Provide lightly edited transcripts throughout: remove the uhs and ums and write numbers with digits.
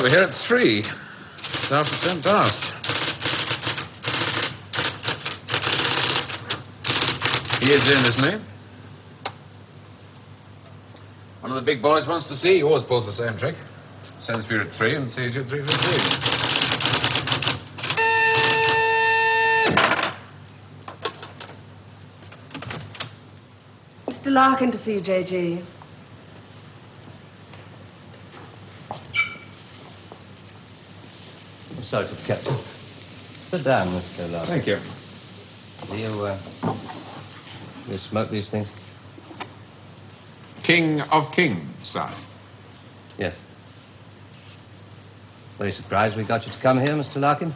over here at 3. It's after 10 past. He is in, isn't he? One of the big boys wants to see. He always pulls the same trick. Sends for you at 3 and sees you at 3:15. Mr. Larkin to see you, J.G. I'm sorry for the captain. Sit down, Mr. Larkin. Thank you. Do you smoke these things? King of Kings, size. Yes. Very surprised we got you to come here, Mr. Larkin.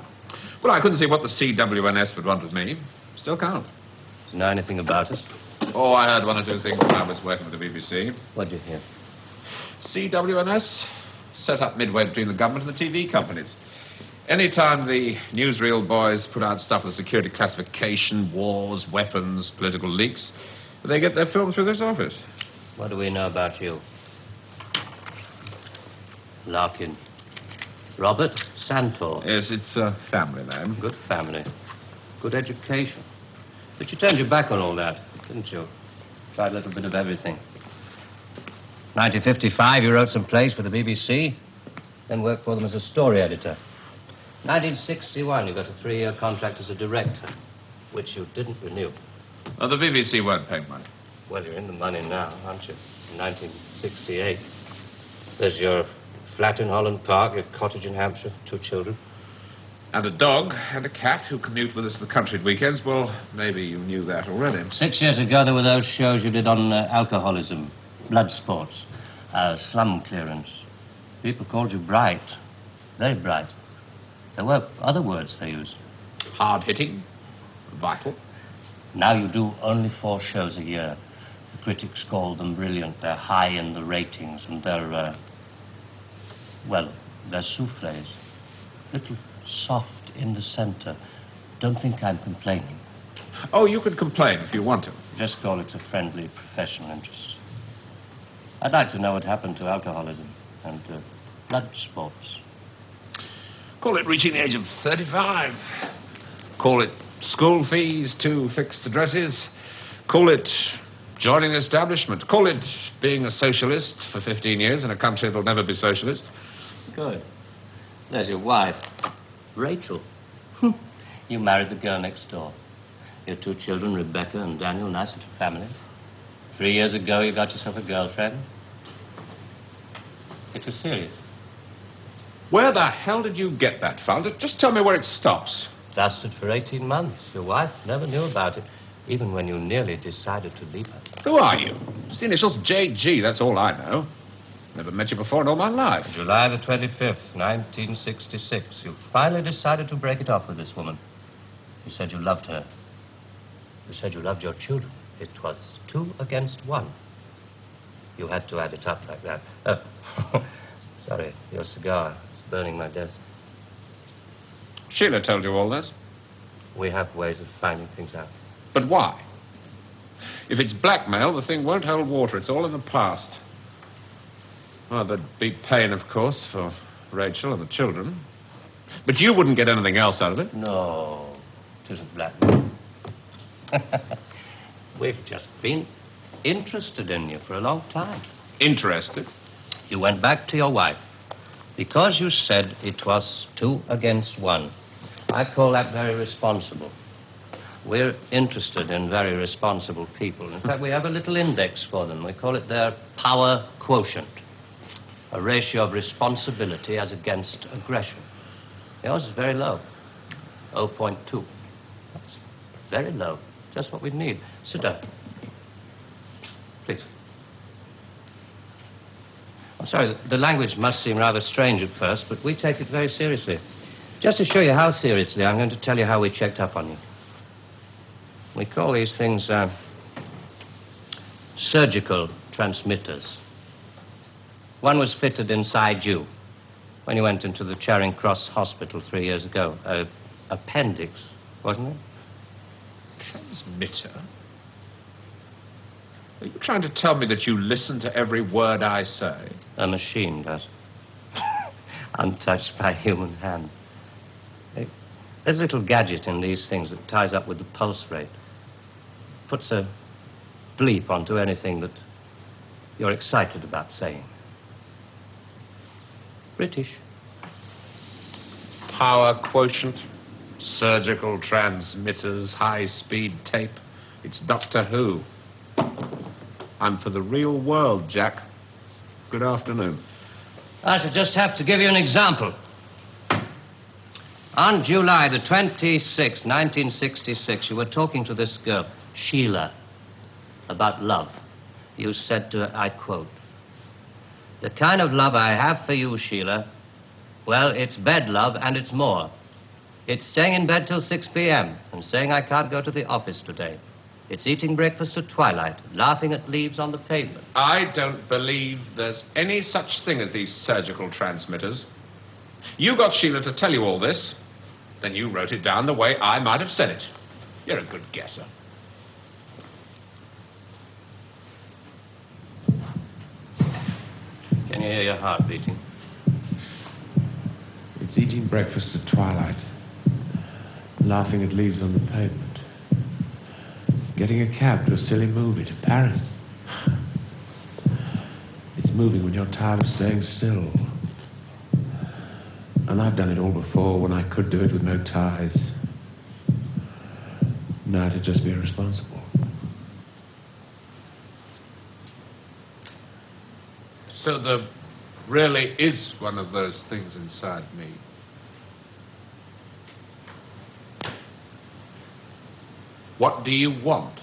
Well, I couldn't see what the CWNS would want with me. Still can't. Do you know anything about us? Oh, I heard 1 or 2 things when I was working with the BBC. What'd you hear? CWNS set up midway between the government and the TV companies. Any time the newsreel boys put out stuff with security classification, wars, weapons, political leaks, they get their film through this office. What do we know about you? Larkin. Robert Santor. Yes, it's a family name. Good family. Good education. But you turned your back on all that, didn't you? Tried a little bit of everything. 1955, you wrote some plays for the BBC, then worked for them as a story editor. 1961, you got a 3-year contract as a director, which you didn't renew. Oh, the BBC weren't paying money. Well, you're in the money now, aren't you? In 1968. There's your flat in Holland Park, your cottage in Hampshire, 2 children. And a dog and a cat who commute with us to the country at weekends. Well, maybe you knew that already. 6 years ago, there were those shows you did on alcoholism, blood sports, slum clearance. People called you bright. Very bright. There were other words they used. Hard-hitting, vital. Now you do only 4 shows a year. The critics call them brilliant. They're high in the ratings, and they're, they're souffles. Little soft in the center. Don't think I'm complaining. Oh, you can complain if you want to. Just call it a friendly professional interest. I'd like to know what happened to alcoholism and blood sports. Call it reaching the age of 35. Call it school fees, 2 fixed addresses. Call it joining the establishment. Call it being a socialist for 15 years in a country that'll never be socialist. Good. There's your wife, Rachel. You married the girl next door. Your 2 children, Rebecca and Daniel, nice little family. 3 years ago, you got yourself a girlfriend. It was serious. Where the hell did you get that found? Just tell me where it stops. Lasted for 18 months. Your wife never knew about it, even when you nearly decided to leave her. Who are you? It's the initials J.G., that's all I know. Never met you before in all my life. July the 25th, 1966. You finally decided to break it off with this woman. You said you loved her. You said you loved your children. It was 2 against 1. You had to add it up like that. Sorry, your cigar is burning my desk. Sheila told you all this? We have ways of finding things out. But why? If it's blackmail, the thing won't hold water. It's all in the past. Well, there'd be pain, of course, for Rachel and the children. But you wouldn't get anything else out of it. No, it isn't blackmail. We've just been interested in you for a long time. Interested? You went back to your wife because you said it was 2 against 1. I call that very responsible. We're interested in very responsible people. In fact, we have a little index for them. We call it their power quotient, a ratio of responsibility as against aggression. Yours is very low, 0.2. That's very low, just what we need. Sit down. Please. I'm sorry, the language must seem rather strange at first, but we take it very seriously. Just to show you how seriously, I'm going to tell you how we checked up on you. We call these things surgical transmitters. One was fitted inside you when you went into the Charing Cross Hospital 3 years ago. Appendix, wasn't it? Transmitter? Are you trying to tell me that you listen to every word I say? A machine does. untouched by human hand. There's a little gadget in these things that ties up with the pulse rate. Puts a bleep onto anything that you're excited about saying. British. Power quotient, surgical transmitters, high-speed tape. It's Doctor Who. I'm for the real world, Jack. Good afternoon. I shall just have to give you an example. On July the 26th, 1966, you were talking to this girl, Sheila, about love. You said to her, I quote, "The kind of love I have for you, Sheila, well, it's bed love and it's more. It's staying in bed till 6 p.m. and saying I can't go to the office today. It's eating breakfast at twilight, laughing at leaves on the pavement." I don't believe there's any such thing as these surgical transmitters. You got Sheila to tell you all this. Then you wrote it down the way I might have said it. You're a good guesser. Can you hear your heart beating? It's eating breakfast at twilight, laughing at leaves on the pavement, getting a cab to a silly movie to Paris. It's moving when you're tired of staying still. And I've done it all before when I could do it with no ties. Now to just be irresponsible. So there really is one of those things inside me. What do you want?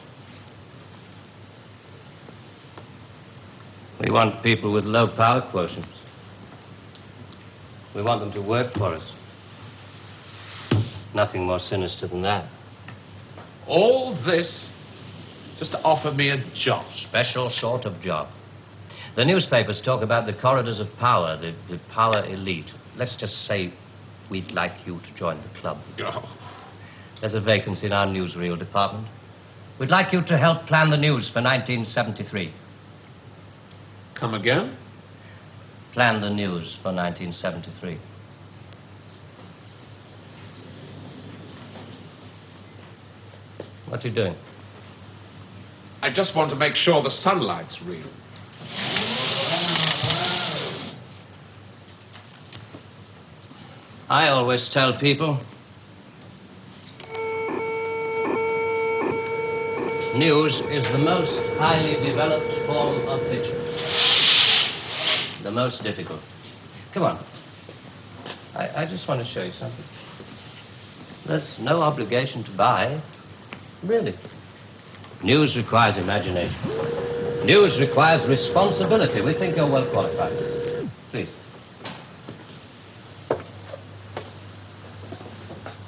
We want people with low power quotients. We want them to work for us. Nothing more sinister than that. All this just to offer me a job. Special sort of job. The newspapers talk about the corridors of power, the power elite. Let's just say we'd like you to join the club. Oh. There's a vacancy in our newsreel department. We'd like you to help plan the news for 1973. Come again? Plan the news for 1973. What are you doing? I just want to make sure the sunlight's real. I always tell people, news is the most highly developed form of fiction. The most difficult. Come on. I just want to show you something. There's no obligation to buy. Really. News requires imagination. News requires responsibility. We think you're well qualified. Please.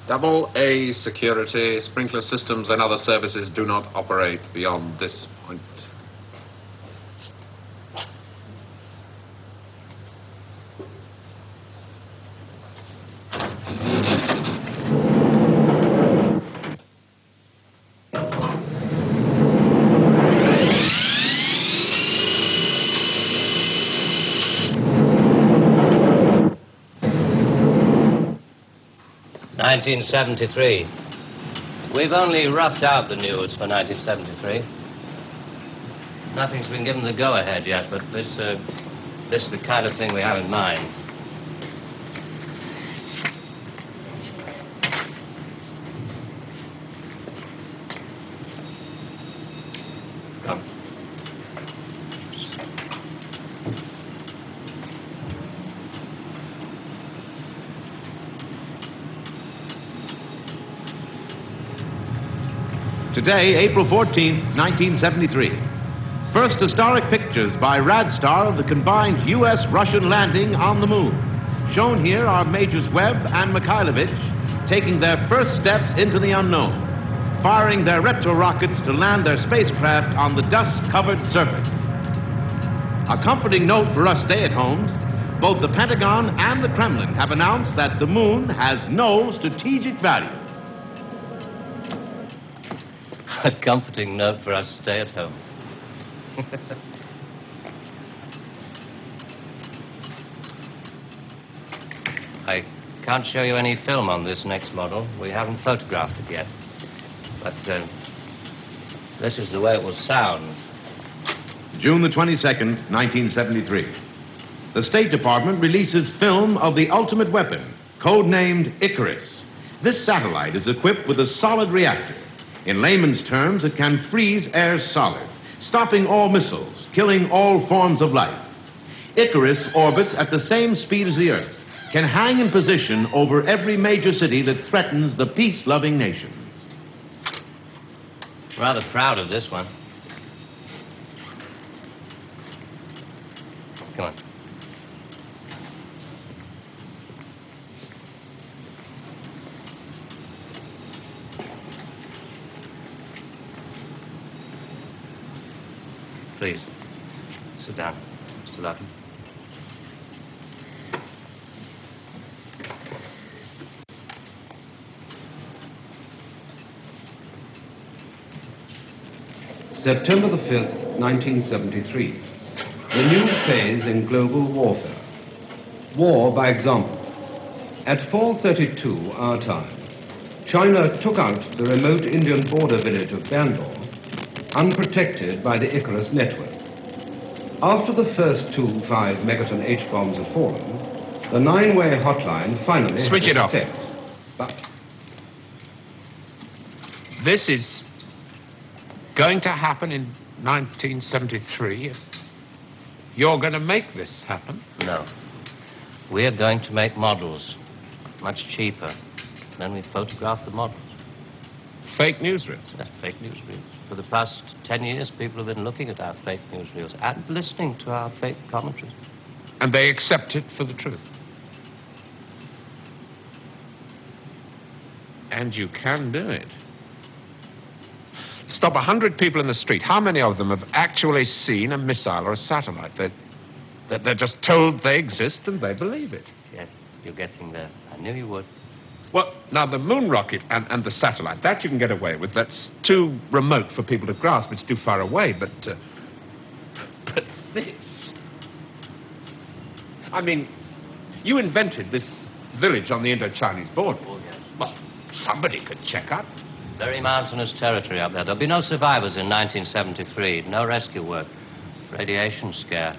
Double A security, sprinkler systems and other services do not operate beyond this point. '73. We've only roughed out the news for 1973. Nothing's been given the go-ahead yet, but this is the kind of thing we have in mind. Come. Today, April 14th, 1973. First historic pictures by Radstar of the combined U.S.-Russian landing on the moon. Shown here are Majors Webb and Mikhailovich taking their first steps into the unknown, firing their retro rockets to land their spacecraft on the dust-covered surface. A comforting note for us stay-at-homes, both the Pentagon and the Kremlin have announced that the moon has no strategic value. A comforting note for us to stay at home. I can't show you any film on this next model. We haven't photographed it yet. But this is the way it will sound. June the 22nd, 1973. The State Department releases film of the ultimate weapon, codenamed Icarus. This satellite is equipped with a solid reactor. In layman's terms, it can freeze air solid, stopping all missiles, killing all forms of life. Icarus orbits at the same speed as the Earth, can hang in position over every major city that threatens the peace-loving nations. Rather proud of this one. Come on. Please, sit down, Mr. Larkin. September the 5th, 1973. The new phase in global warfare. War by example. At 4:32 our time, China took out the remote Indian border village of Bangalore, unprotected by the Icarus network. After the first 2 5-megaton H-bombs had fallen, the 9-way hotline finally Switch it had off. effect. But This is going to happen in 1973. You're going to make this happen. No. We're going to make models much cheaper. Then we photograph the models. Fake newsreels. That's fake newsreels. For the past 10 years, people have been looking at our fake newsreels and listening to our fake commentaries. And they accept it for the truth. And you can do it. Stop 100 people in the street. How many of them have actually seen a missile or a satellite? They're just told they exist and they believe it. Yes, you're getting there. I knew you would. Well, now, the moon rocket and the satellite, that you can get away with. That's too remote for people to grasp. It's too far away. But this... I mean, you invented this village on the Indo-Chinese border. Oh, yes. Well, somebody could check up. Very mountainous territory up there. There'll be no survivors in 1973. No rescue work. Radiation scare.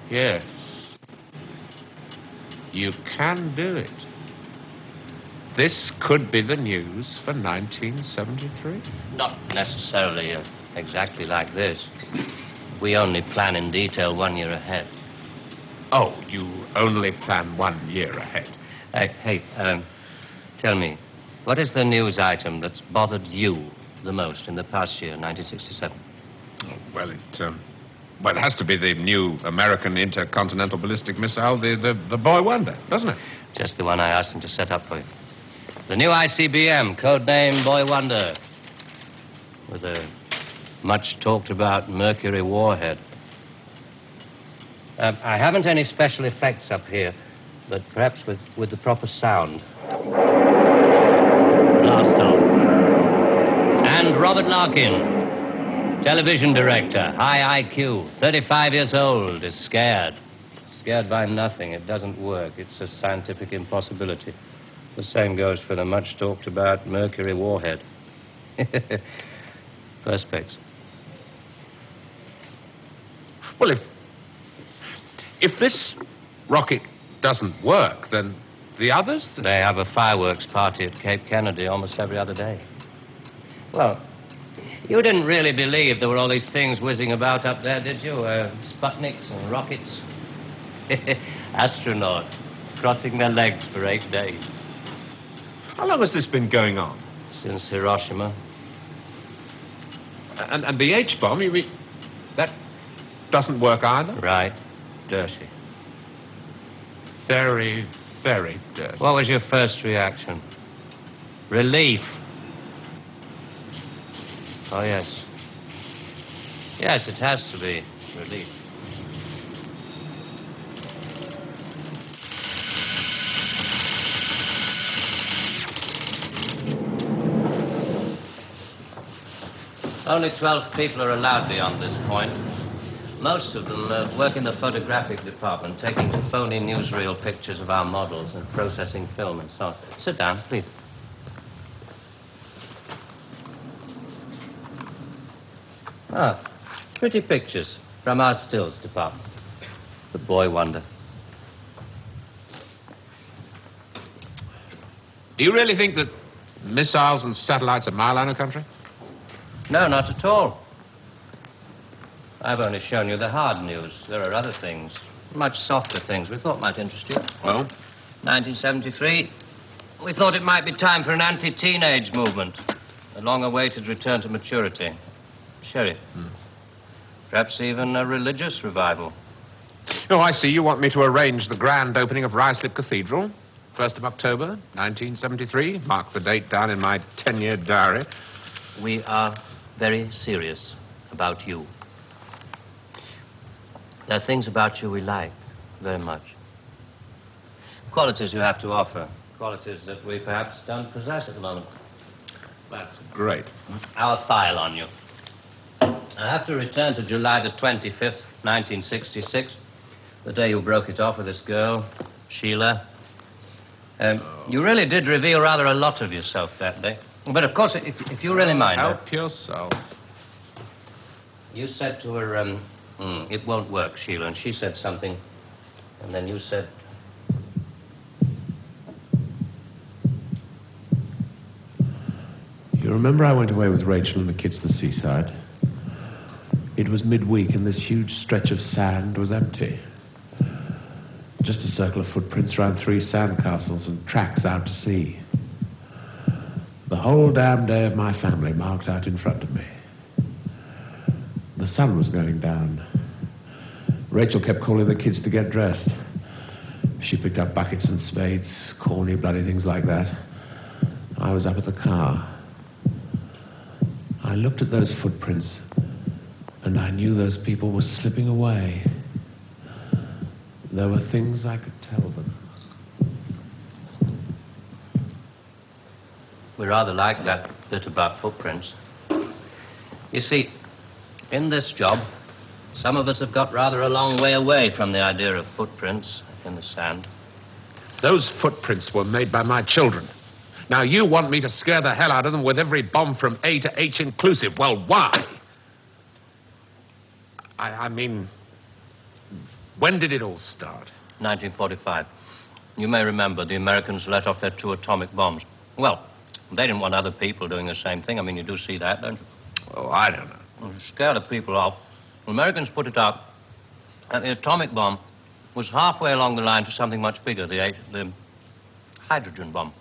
Yes. You can do it. This could be the news for 1973. Not necessarily exactly like this. We only plan in detail 1 year ahead. Oh, you only plan 1 year ahead. Hey, tell me, what is the news item that's bothered you the most in the past year, 1967? Oh, well, it has to be the new American intercontinental ballistic missile, the Boy Wonder, doesn't it? Just the one I asked him to set up for you. The new ICBM, codename Boy Wonder, with a much-talked-about Mercury warhead. I haven't any special effects up here, but perhaps with the proper sound. Blast off. And Robert Larkin, television director, high IQ, 35 years old, is scared. Scared by nothing. It doesn't work. It's a scientific impossibility. The same goes for the much-talked-about Mercury warhead. Perspex. Well, if this rocket doesn't work, then the others... They have a fireworks party at Cape Kennedy almost every other day. Well, you didn't really believe there were all these things whizzing about up there, did you? Sputniks and rockets. Astronauts crossing their legs for 8 days. How long has this been going on? Since Hiroshima. And the H-bomb, you mean... that doesn't work either? Right. Dirty. Very, very dirty. What was your first reaction? Relief. Oh, yes. Yes, it has to be relief. Only 12 people are allowed beyond this point. Most of them work in the photographic department, taking phony newsreel pictures of our models and processing film and so on. Sit down, please. Ah, pretty pictures from our stills department. The boy wonder. Do you really think that missiles and satellites are my line of country? No, not at all. I've only shown you the hard news. There are other things, much softer things we thought might interest you. Well? 1973, we thought it might be time for an anti-teenage movement. A long-awaited return to maturity. Sherry. Perhaps even a religious revival. Oh, I see. You want me to arrange the grand opening of Ruislip Cathedral. 1st of October, 1973. Mark the date down in my 10-year diary. We are very serious about you. There are things about you we like very much. Qualities you have to offer. Qualities that we perhaps don't possess at the moment. That's great. Our file on you. I have to return to July the 25th, 1966, the day you broke it off with this girl, Sheila. You really did reveal rather a lot of yourself that day. But, of course, if you really mind... Help yourself. You said to her, it won't work, Sheila, and she said something, and then you said... You remember I went away with Rachel and the kids to the seaside? It was midweek, and this huge stretch of sand was empty. Just a circle of footprints around 3 sandcastles and tracks out to sea. The whole damn day of my family marked out in front of me. The sun was going down. Rachel kept calling the kids to get dressed. She picked up buckets and spades, corny, bloody things like that. I was up at the car. I looked at those footprints, and I knew those people were slipping away. There were things I could tell them. We rather like that bit about footprints. You see, in this job, some of us have got rather a long way away from the idea of footprints in the sand. Those footprints were made by my children. Now, you want me to scare the hell out of them with every bomb from A to H inclusive. Well, why? I mean, when did it all start? 1945. You may remember the Americans let off their 2 atomic bombs. Well, they didn't want other people doing the same thing. I mean, you do see that, don't you? Oh, I don't know. Well, to scare the people off, the Americans put it up, and the atomic bomb was halfway along the line to something much bigger, the hydrogen bomb.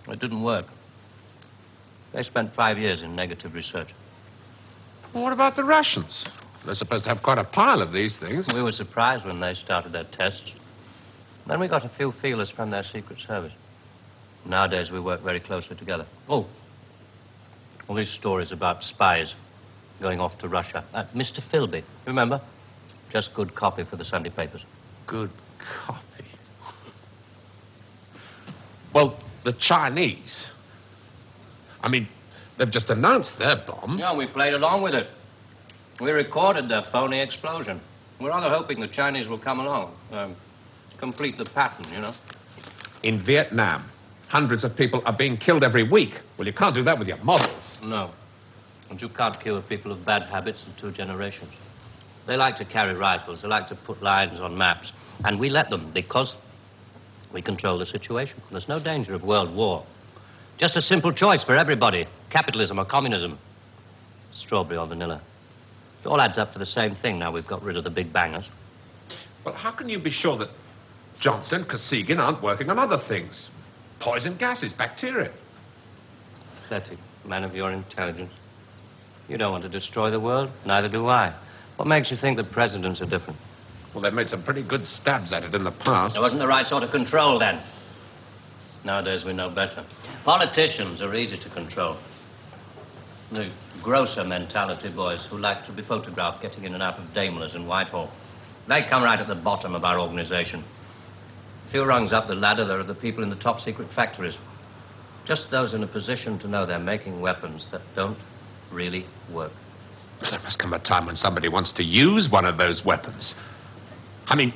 It didn't work. They spent 5 years in negative research. Well, what about the Russians? They're supposed to have quite a pile of these things. We were surprised when they started their tests. Then we got a few feelers from their Secret Service. Nowadays, we work very closely together. Oh, all these stories about spies going off to Russia. Mr. Philby, remember? Just good copy for the Sunday papers. Good copy. Well, the Chinese. I mean, they've just announced their bomb. Yeah, we played along with it. We recorded their phony explosion. We're rather hoping the Chinese will come along, complete the pattern, you know. In Vietnam, hundreds of people are being killed every week. Well, you can't do that with your models. No. And you can't kill people of bad habits in 2 generations. They like to carry rifles. They like to put lines on maps. And we let them because we control the situation. There's no danger of world war. Just a simple choice for everybody. Capitalism or communism. Strawberry or vanilla. It all adds up to the same thing now we've got rid of the big bangers. Well, how can you be sure that Johnson, Kosygin aren't working on other things? Poison gases, bacteria. Pathetic man of your intelligence. You don't want to destroy the world. Neither do I. What makes you think that presidents are different? Well, they've made some pretty good stabs at it in the past. There wasn't the right sort of control then. Nowadays we know better. Politicians are easy to control. The grosser mentality boys who like to be photographed getting in and out of Daimlers in Whitehall. They come right at the bottom of our organization. A few rungs up the ladder, there are the people in the top secret factories. Just those in a position to know they're making weapons that don't really work. But there must come a time when somebody wants to use one of those weapons. I mean,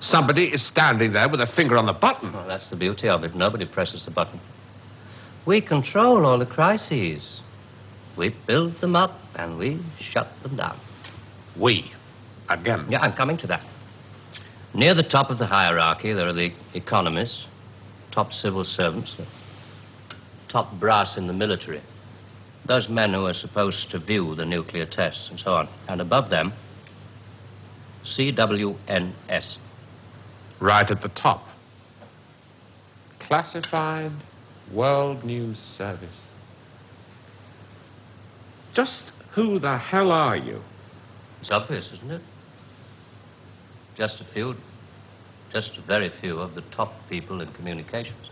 somebody is standing there with a finger on the button. Well, that's the beauty of it. Nobody presses the button. We control all the crises. We build them up and we shut them down. We. Again. Yeah, I'm coming to that. Near the top of the hierarchy, there are the economists, top civil servants, the top brass in the military. Those men who are supposed to view the nuclear tests and so on. And above them, CWNS. Right at the top. Classified World News Service. Just who the hell are you? It's obvious, isn't it? Just a very few of the top people in communications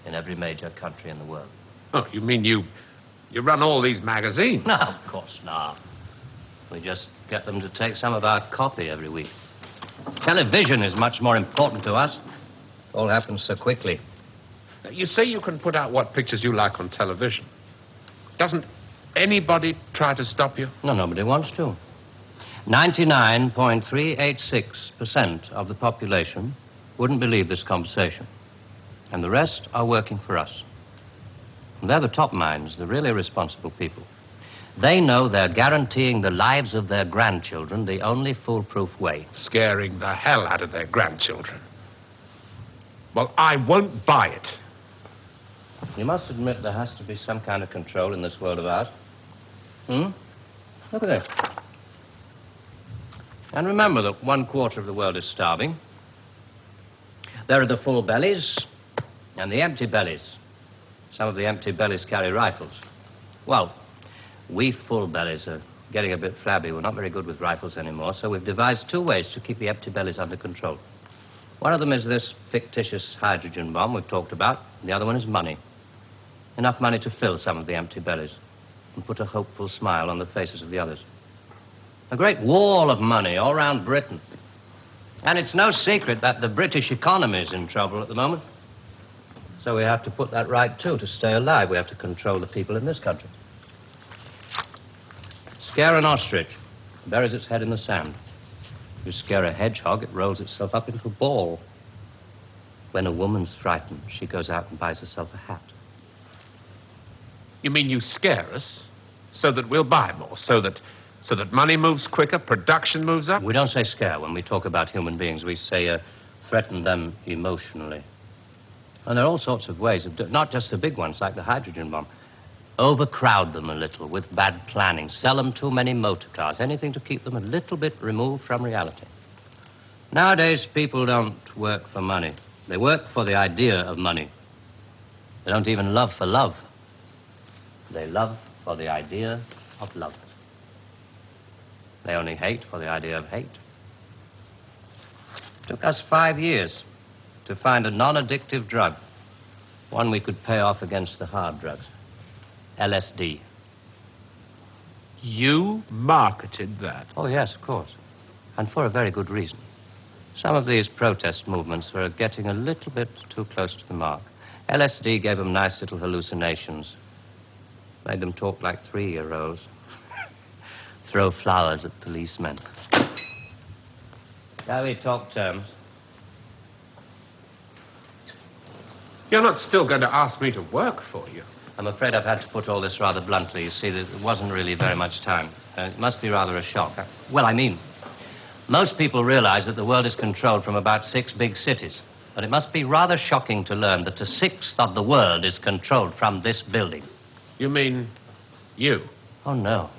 in every major country in the world. Oh, you mean you run all these magazines? No, of course not. We just get them to take some of our copy every week. Television is much more important to us. It all happens so quickly. You say you can put out what pictures you like on television. Doesn't anybody try to stop you? No, nobody wants to. 99.386% of the population wouldn't believe this conversation. And the rest are working for us. And they're the top minds, the really responsible people. They know they're guaranteeing the lives of their grandchildren the only foolproof way. Scaring the hell out of their grandchildren. Well, I won't buy it. You must admit there has to be some kind of control in this world of ours. Look at this. And remember that 1/4 of the world is starving. There are the full bellies and the empty bellies. Some of the empty bellies carry rifles. Well, we full bellies are getting a bit flabby. We're not very good with rifles anymore, so we've devised 2 ways to keep the empty bellies under control. One of them is this fictitious hydrogen bomb we've talked about. The other one is money. Enough money to fill some of the empty bellies and put a hopeful smile on the faces of the others. A great wall of money all around Britain. And it's no secret that the British economy is in trouble at the moment. So we have to put that right, too, to stay alive. We have to control the people in this country. Scare an ostrich, buries its head in the sand. You scare a hedgehog, it rolls itself up into a ball. When a woman's frightened, she goes out and buys herself a hat. You mean you scare us so that we'll buy more, so that money moves quicker, production moves up? We don't say scare when we talk about human beings. We say threaten them emotionally. And there are all sorts of ways of not just the big ones like the hydrogen bomb. Overcrowd them a little with bad planning. Sell them too many motor cars. Anything to keep them a little bit removed from reality. Nowadays, people don't work for money. They work for the idea of money. They don't even love for love. They love for the idea of love. They only hate for the idea of hate. It took us 5 years to find a non-addictive drug, one we could pay off against the hard drugs. LSD. You marketed that? Oh, yes, of course. And for a very good reason. Some of these protest movements were getting a little bit too close to the mark. LSD gave them nice little hallucinations. Made them talk like 3-year-olds. Throw flowers at policemen. Shall we talk terms? You're not still going to ask me to work for you? I'm afraid I've had to put all this rather bluntly. You see, there wasn't really very much time. It must be rather a shock. Well, I mean, most people realize that the world is controlled from about 6 big cities. But it must be rather shocking to learn that a 1/6 of the world is controlled from this building. You mean you? Oh, no.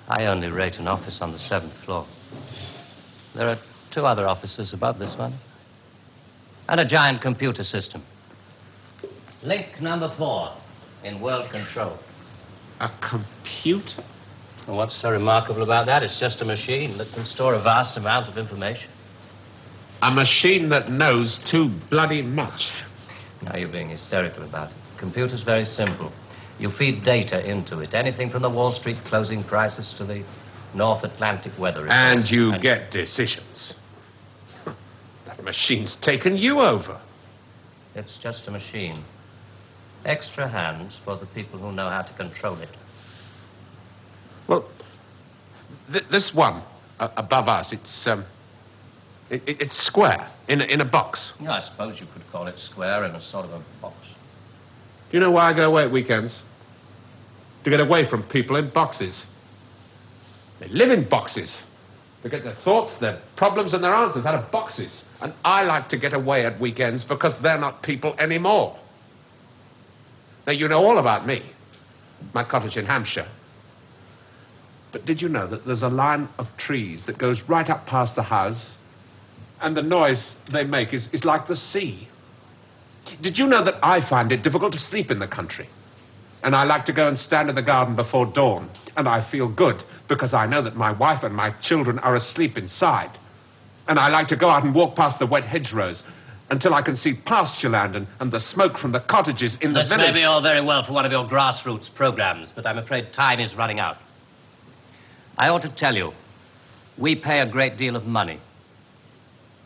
I only rate an office on the 7th floor. There are 2 other offices above this one. And a giant computer system. Link number 4 in world control. A computer? And what's so remarkable about that? It's just a machine that can store a vast amount of information. A machine that knows too bloody much. Now you're being hysterical about it. The computer's very simple. You feed data into it. Anything from the Wall Street closing prices to the North Atlantic weather reports. And you get decisions. That machine's taken you over. It's just a machine. Extra hands for the people who know how to control it. Well, This one, above us, it's square, in a box. Yeah, I suppose you could call it square in a sort of a box. Do you know why I go away at weekends? To get away from people in boxes. They live in boxes. They get their thoughts, their problems, and their answers out of boxes. And I like to get away at weekends because they're not people anymore. Now, you know all about me. My cottage in Hampshire. But did you know that there's a line of trees that goes right up past the house? And the noise they make is like the sea. Did you know that I find it difficult to sleep in the country? And I like to go and stand in the garden before dawn. And I feel good because I know that my wife and my children are asleep inside. And I like to go out and walk past the wet hedgerows until I can see pasture land and the smoke from the cottages in the This village. may be all very well for one of your grassroots programs, but I'm afraid time is running out. I ought to tell you, we pay a great deal of money.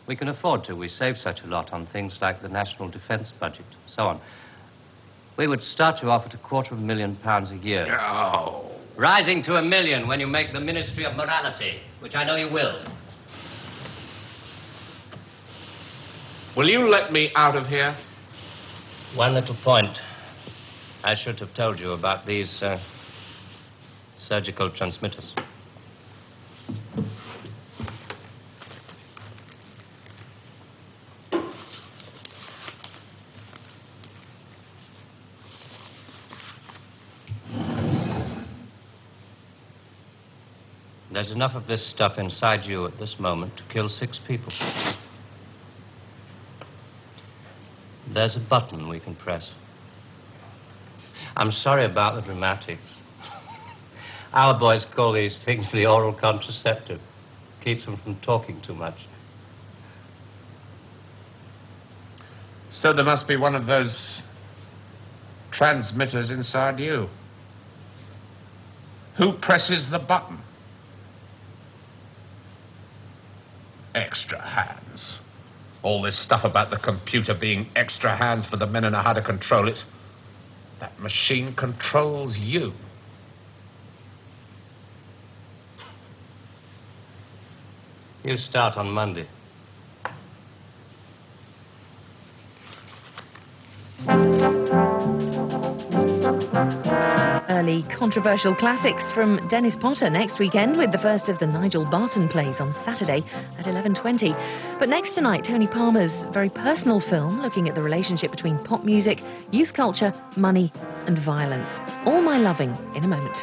We can afford to. We save such a lot on things like the national defense budget, so on. We would start you off at £250,000 a year. Oh. Rising to £1 million when you make the Ministry of Morality, which I know you will. Will you let me out of here? One little point. I should have told you about these surgical transmitters. There's enough of this stuff inside you at this moment to kill 6 people. There's a button we can press. I'm sorry about the dramatics. Our boys call these things the oral contraceptive. Keeps them from talking too much. So there must be one of those transmitters inside you. Who presses the button? Extra hands. All this stuff about the computer being extra hands for the men who know how to control it. That machine controls you. You start on Monday. Early controversial classics from Dennis Potter next weekend with the first of the Nigel Barton plays on Saturday at 11:20. But next tonight, Tony Palmer's very personal film looking at the relationship between pop music, youth culture, money and violence. All My Loving in a moment.